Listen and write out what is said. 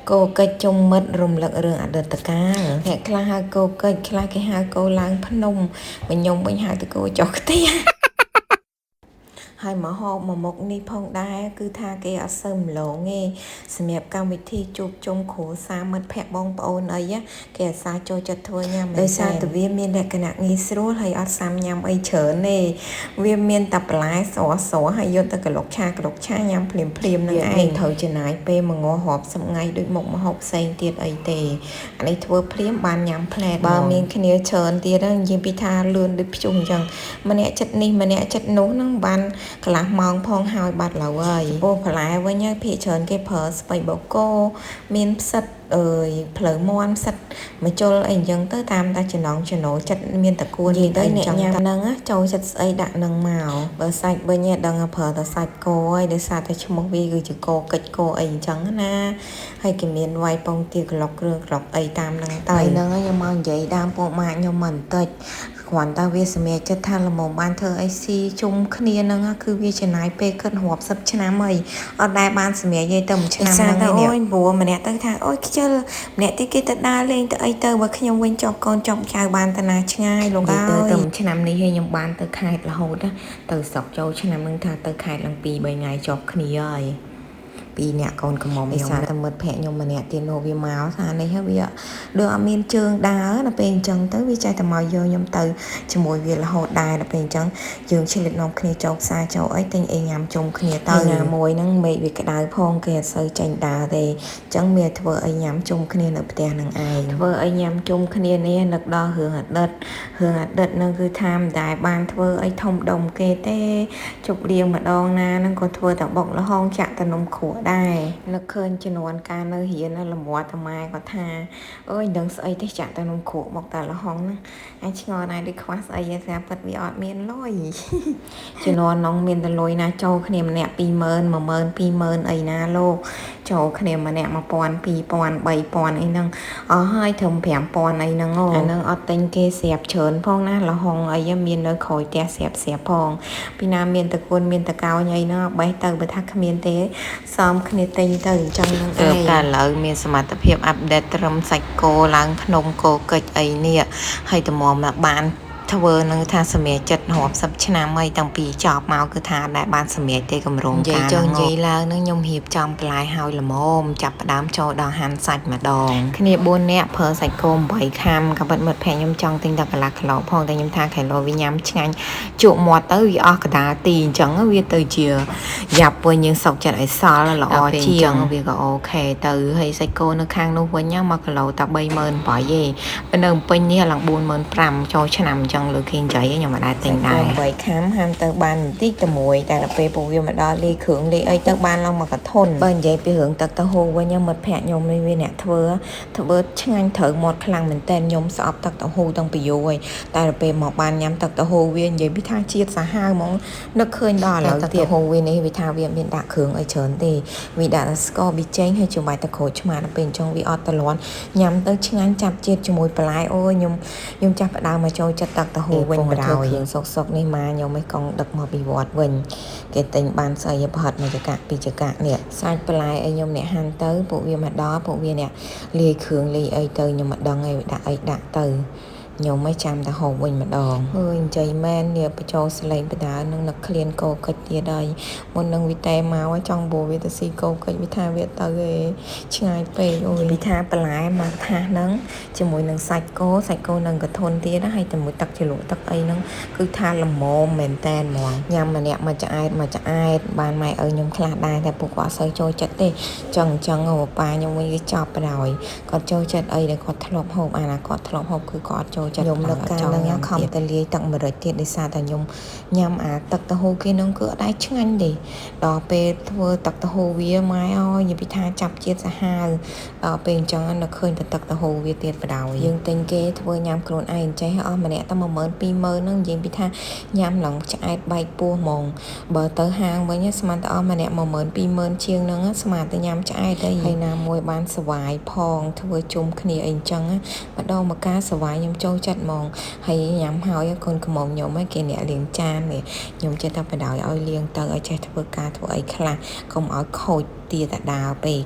cô cây chung mất rùm lợn rừng ở đợt tất cả hẹ khla hai cô cây khla cái hai cô lang phun nung mình nhung bên hai tụi cô chọc tia hai mở hộp mà một ni phong đai cứ tha cái ở sâm lỗ nghe xem đẹp cam vị thi chụp trong khổ xa mất phẹt bong bồn ấy á kẻ xa cho chật thôi nha đời xa từ viên miên đẹp cái nặng nghi sốt hay ở sam nhằm ấy chở nè viên miên tập lái xóa hay vô ta cái lộc cha nhằm phìm năng ai thời trên này pe mà ngó họp xong ngay đôi một mà học xây tiệt ấy tề anh ấy thua phìm ban nhằm phẹt ba miên khi nhớ chở tiệt đóยิมพิธาlươn được chung chẳng mà nè chất ni mà nè chất nấu năng ban cả là mong phong hào bát là vậy bộ phải với nhá thị trường cái purse phải bảo cô miên sắt phở món sắt mà cho anh dân tới tam ta chỉ nón chặt miên tạc cuốn gì tới nhẹ nhàng nâng á châu chặt ấy đạn nâng màu bờ sạch bờ nhẹ đằng phở ta sạch cô ấy để xa ta chung một vi gửi chữ cô kịch cô ấy trắng na hay cái miên vay phong tiệc lọc ấy tam nâng tay nâng á nhưng mà vậy đam bộ mạng nhưng mình tịch khoản ta về xem chất than là một ban thơ IC chung kia nâng cứ về trên này pe cân hộp sắp chân nám mày ở đây ban xem dây tầm chân nám nâng ôi bùa mà nè tới thang ôi chơi nè tới cái tật đa lên tới ấy tơ và khi nhung quên cho con trọng chào ban ta na ngay luôn ơi tầm chân nám này hay nhung ban tới khai là hột á từ sọc châu chân nám nâng thang tới khai lần pi 3 ngày chọc kia ơiปีเนี่ยก่อนกระหม่อมไอ้สารตะเมิดแผะยมมาเนี่ยเตียนโนวิมาสารในเฮเบียเดือเมียนเชิงดาน่ะเป็นจังtớiวิจัยตะมอยยมตือจมวยเวียละโหดได้น่ะเป็นจังยืงชิลิตน้องគ្នាចោកសាចោអីតែងអីញ៉ាំជុំគ្នាទៅណាមួយហ្នឹងមេឃវាក្តៅផងគេអត់សូវចាញ់ដាទេចឹងមានធ្វើអីញ៉ាំជុំគ្នានៅផ្ទះនឹងឯងធ្វើអីញ៉ាំជុំគ្នានេះនឹកដល់រឿងអតីតហ្នឹងគឺថាមិនដែលបានធ្វើអីធំដុំគេទេជប់លៀងម្ដងណាហ្នឹងក៏ធ្វើតែបុកលហងចាក់តែនំខួរដែរនឹកឃើញចំនួនការនៅរៀនលំមាត់តម៉ែគាត់ថាអើយដឹងស្អីទេចាក់តែនំខួរមកតែលហងហ្នឹងអញឆ្ងល់ណាស់ដូចខ្វះស្អីទេស្រាប់ពិតវាអត់មានលុយចំនួននងមានតែលុយណាចូលគ្នាម្នាក់ 20000 10000 20000អីណាលោកចូលគ្នាម្នាក់ 1000 2000 3000អីហ្នឹងអស់ហើយត្រឹម 5000អីហ្នឹងអាហ្នឹងអត់ទិញគេស្រាប់ច្រើនផងណាលហងអីមាននៅក្រោយផ្ទះស្រាប់ផងពីណាមានតកូនមានតកោញអីហ្នឹងបេះទៅបើថាគ្មានទេសមគ្នាទិញទៅអញ្ចឹងហ្នឹងឯងតែឥឡូវមានសមត្ថភាពអាប់ដេតត្រឹមសាច់គោឡើងភ្នំគោកិច្ចអីនេះហើយតម្រាំមកបានធ្វើនឹងថាសម្រាប់ចិត្តរាប់សិបឆ្នាំអីតាំងពីចប់មកគឺថាដែលបានសម្រាប់ទេកម្រងការនិយាយឡើងនឹងខ្ញុំរៀបចំបន្លែហើយល្មមចាប់ផ្ដើមចូលដល់ហាន់សាច់ម្ដងគ្នា4នាក់ប្រើសាច់គោ8ខាំក៏ពិតមិត្តភក្តិខ្ញុំចង់ទិញតែកន្លះគីឡូផងតែខ្ញុំថាគីឡូវាញ៉ាំឆ្ងាញ់ជក់មាត់ទៅវាអស់កដាលទីអញ្ចឹងវាទៅជាយ៉ាប់វិញយើងសុកចិត្តឲ្យសល់ល្អជាងវាក៏អូខេទៅហើយសាច់គោនៅខាងនោះវិញ1គីឡូតែ 38000ទេពេលនៅពេញនេះឡើង 45000ចូលឆ្នាំអញ្ចឹងលើគេនិយាយខ្ញុំមិនដែរទិញដែរ8ខាំហាមទៅបានបន្តិចតែមួយតែដល់ពេលពួកវាមកដល់លេគ្រឿងលេអីទៅបានឡើងមកកធន់បើនិយាយពីរឿងទឹកទៅហូរវិញមិត្តភក្តិខ្ញុំនេះវាអ្នកធ្វើឆ្ងាញ់ត្រូវមាត់ខ្លាំងមែនតើខ្ញុំស្អប់ទឹកទៅហូរតាំងពីយូរហើយតែដល់ពេលមកបានញ៉ាំទឹកទៅហូរវានិយាយពីថាជាតិសាហាវហ្មងនឹកឃើញដល់ឥឡូវទៀតហូរវានេះវាថាវាមានដាក់គ្រឿងអីច្រើនទេវាដាក់ស្ករប៊ីចេងហើយជាមួយតែក្រូចឆ្មាដល់ពេលអញ្ចឹងវាអត់តលាន់ញ៉ាំទៅឆ្ងាញ់ចាប់ជាតិជាមួយបន្លែអូយខ្ញុំចាប់ផ្ដើមមកចូលចិត្តទឹកទៅហូរវិញបណ្ដោយគ្រឿងសុកនេះមកខ្ញុំឯងកង់ដឹកមកពីវត្តវិញគេទិញបានស្អីប្រហិតមួយចកាពីរចកានេះសាច់បន្លែអីខ្ញុំអ្នកហាន់ទៅពួកវាមកដល់ពួកវាអ្នកលាយគ្រឿងលាយអីទៅខ្ញុំមិនដឹងឯងដាក់អីដាក់ទៅខ្ញុំមិនចាំតែហូបវិញម្ដងអើយនិយាយមែននេះបញ្ចូលសលេងបដានឹងនឹកឃ្លានកោកិច្ចទៀតហើយមុននឹងវិតែមកចង់បូវាទៅស៊ីកោកិច្ចវិថាវាទៅឯឆ្ងាយពេកអូយវិថាបន្លែមកថាហ្នឹងជាមួយនឹងសាច់គោនឹងកធន់ទៀតហើយជាមួយទឹកជ្រលក់ទឹកអីហ្នឹងគឺថាល្មមមែនតែនហ្មងញ៉ាំម្នាក់មកឆ្អែតបានម៉ែឪខ្ញុំខ្លះដែរតែពួកគាត់អត់សូវចូលចិត្តទេចឹងប៉ាខ្ញុំវិញគេចប់បណ្ដោយគាត់ចូលចិត្តអីដែលគាត់ធ្លាប់ហូបអាណាគាត់ធ្លាប់ហូបគឺគាត់ចូលចិត្តខ្ញុំលើកការហ្នឹងខំតែលាយទឹកម្រេចទៀតដោយសារតែខ្ញុំញ៉ាំអាទឹកតហូគេហ្នឹងគឺអត់ដែរឆ្ងាញ់ទេដល់ពេលធ្វើទឹកតហូវាម៉ែអើយនិយាយពីថាចាប់ជាតិសាហាវដល់ពេលអញ្ចឹងនៅឃើញតែទឹកតហូវាទៀតបណ្ដោយយើងទិញគេធ្វើញ៉ាំខ្លួនឯងចេះអស់ម្នាក់តែ 10000 20000ហ្នឹងនិយាយពីថាញ៉ាំឡើងឆ្អែតបែកពោះហ្មងបើទៅហាងវិញស្មានតែអស់ម្នាក់ 10000 20000ជាងហ្នឹងស្មានតែញ៉ាំឆ្អែតហើយណាមួយបានសវាយផងធ្វើជុំគ្នាអីអញ្ចឹងម្ដងមកការសវាយខ្ញុំចូលចិត្តហ្មងហើយញ៉ាំហើយកូនក្មុំខ្ញុំគេអ្នកលាងចាននេះខ្ញុំចេះតែបដ ாய் ឲ្យលាងទៅឲ្យចេះធ្វើការធ្វើអីខ្លះកុំឲ្យខូចទាតាដាវពេក